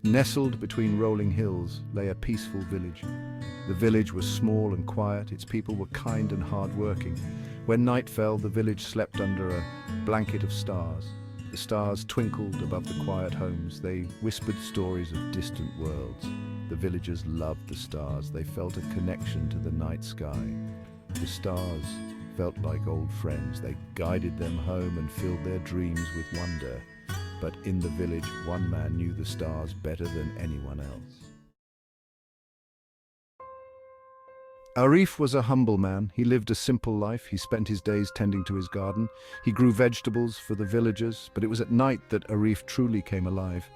Nestled between rolling hills lay a peaceful village. The village was small and quiet, its people were kind and hard-working. When night fell, the village slept under a blanket of stars. The stars twinkled above the quiet homes. They whispered stories of distant worlds. The villagers loved the stars. They felt a connection to the night sky. The stars felt like old friends. They guided them home and filled their dreams with wonder. But in the village, one man knew the stars better than anyone else. Arif was a humble man. He lived a simple life. He spent his days tending to his garden. He grew vegetables for the villagers, but it was at night that Arif truly came alive.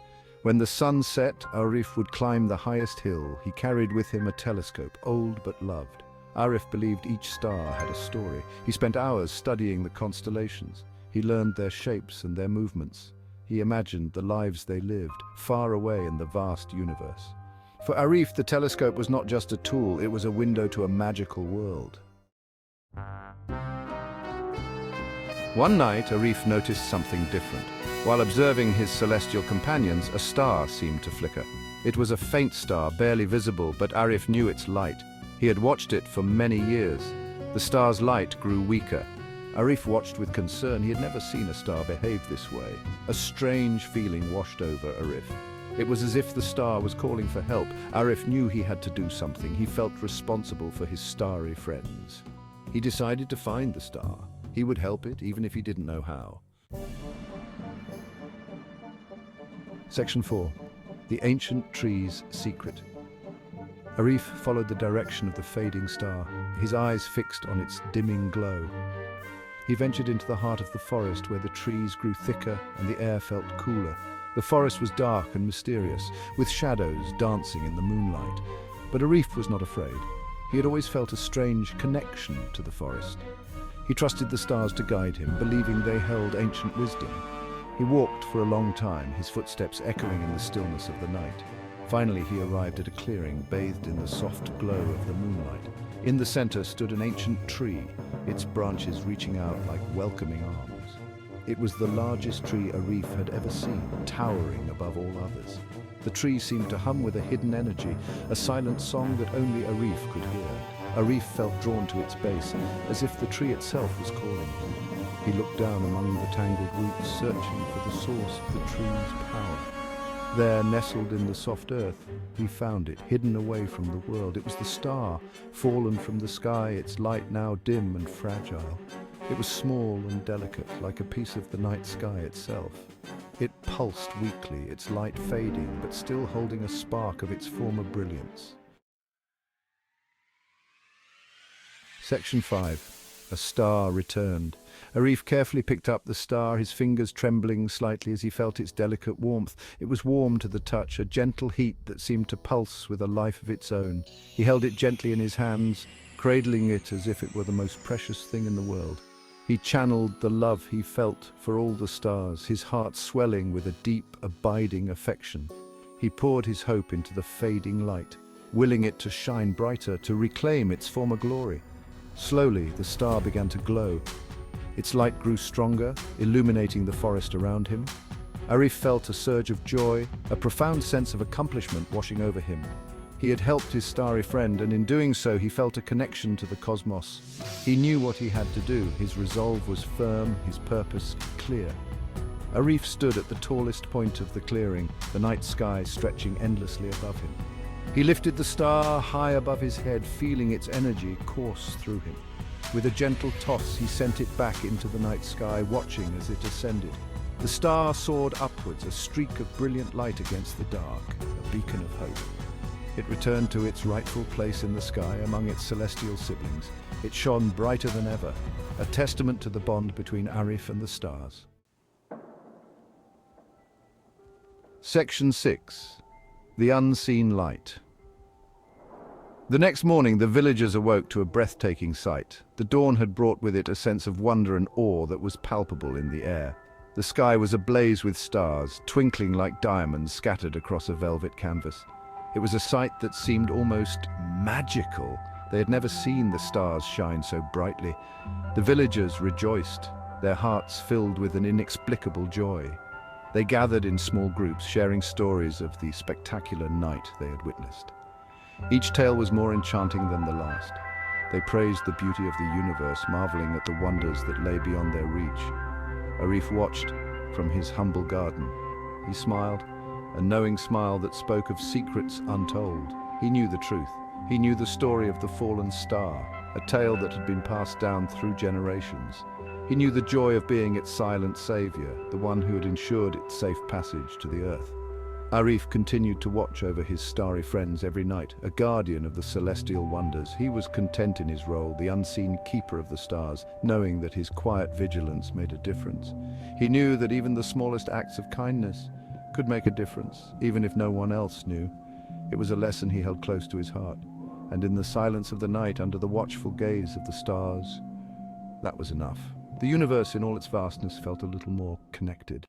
When the sun set, Arif would climb the highest hill. He carried with him a telescope, old but loved. Arif believed each star had a story. He spent hours studying the constellations. He learned their shapes and their movements. He imagined the lives they lived, far away in the vast universe. For Arif, the telescope was not just a tool, it was a window to a magical world. One night, Arif noticed something different. While observing his celestial companions, a star seemed to flicker. It was a faint star, barely visible, but Arif knew its light. He had watched it for many years. The star's light grew weaker. Arif watched with concern. He had never seen a star behave this way. A strange feeling washed over Arif. It was as if the star was calling for help. Arif knew he had to do something. He felt responsible for his starry friends. He decided to find the star. He would help it, even if he didn't know how. Section 4. The Ancient Tree's Secret. Arif followed the direction of the fading star, his eyes fixed on its dimming glow. He ventured into the heart of the forest where the trees grew thicker and the air felt cooler. The forest was dark and mysterious, with shadows dancing in the moonlight. But Arif was not afraid. He had always felt a strange connection to the forest. He trusted the stars to guide him, believing they held ancient wisdom. He walked for a long time, his footsteps echoing in the stillness of the night. Finally, he arrived at a clearing, bathed in the soft glow of the moonlight. In the center stood an ancient tree, its branches reaching out like welcoming arms. It was the largest tree Arif had ever seen, towering above all others. The tree seemed to hum with a hidden energy, a silent song that only Arif could hear. Arif felt drawn to its base, as if the tree itself was calling him. He looked down among the tangled roots, searching for the source of the tree's power. There, nestled in the soft earth, he found it, hidden away from the world. It was the star, fallen from the sky, its light now dim and fragile. It was small and delicate, like a piece of the night sky itself. It pulsed weakly, its light fading, but still holding a spark of its former brilliance. Section 5. A star returned. Arif carefully picked up the star, his fingers trembling slightly as he felt its delicate warmth. It was warm to the touch, a gentle heat that seemed to pulse with a life of its own. He held it gently in his hands, cradling it as if it were the most precious thing in the world. He channeled the love he felt for all the stars, his heart swelling with a deep, abiding affection. He poured his hope into the fading light, willing it to shine brighter, to reclaim its former glory. Slowly, the star began to glow. Its light grew stronger, illuminating the forest around him. Arif felt a surge of joy, a profound sense of accomplishment washing over him. He had helped his starry friend, and in doing so, he felt a connection to the cosmos. He knew what he had to do. His resolve was firm, his purpose clear. Arif stood at the tallest point of the clearing, the night sky stretching endlessly above him. He lifted the star high above his head, feeling its energy course through him. With a gentle toss, he sent it back into the night sky, watching as it ascended. The star soared upwards, a streak of brilliant light against the dark, a beacon of hope. It returned to its rightful place in the sky among its celestial siblings. It shone brighter than ever, a testament to the bond between Arif and the stars. Section 6. The Unseen Light. The next morning, the villagers awoke to a breathtaking sight. The dawn had brought with it a sense of wonder and awe that was palpable in the air. The sky was ablaze with stars, twinkling like diamonds scattered across a velvet canvas. It was a sight that seemed almost magical. They had never seen the stars shine so brightly. The villagers rejoiced, their hearts filled with an inexplicable joy. They gathered in small groups, sharing stories of the spectacular night they had witnessed. Each tale was more enchanting than the last. They praised the beauty of the universe, marveling at the wonders that lay beyond their reach. Arif watched from his humble garden. He smiled, a knowing smile that spoke of secrets untold. He knew the truth. He knew the story of the fallen star, a tale that had been passed down through generations. He knew the joy of being its silent savior, the one who had ensured its safe passage to the earth. Arif continued to watch over his starry friends every night, a guardian of the celestial wonders. He was content in his role, the unseen keeper of the stars, knowing that his quiet vigilance made a difference. He knew that even the smallest acts of kindness could make a difference, even if no one else knew. It was a lesson he held close to his heart, and in the silence of the night, under the watchful gaze of the stars, that was enough. The universe in all its vastness felt a little more connected.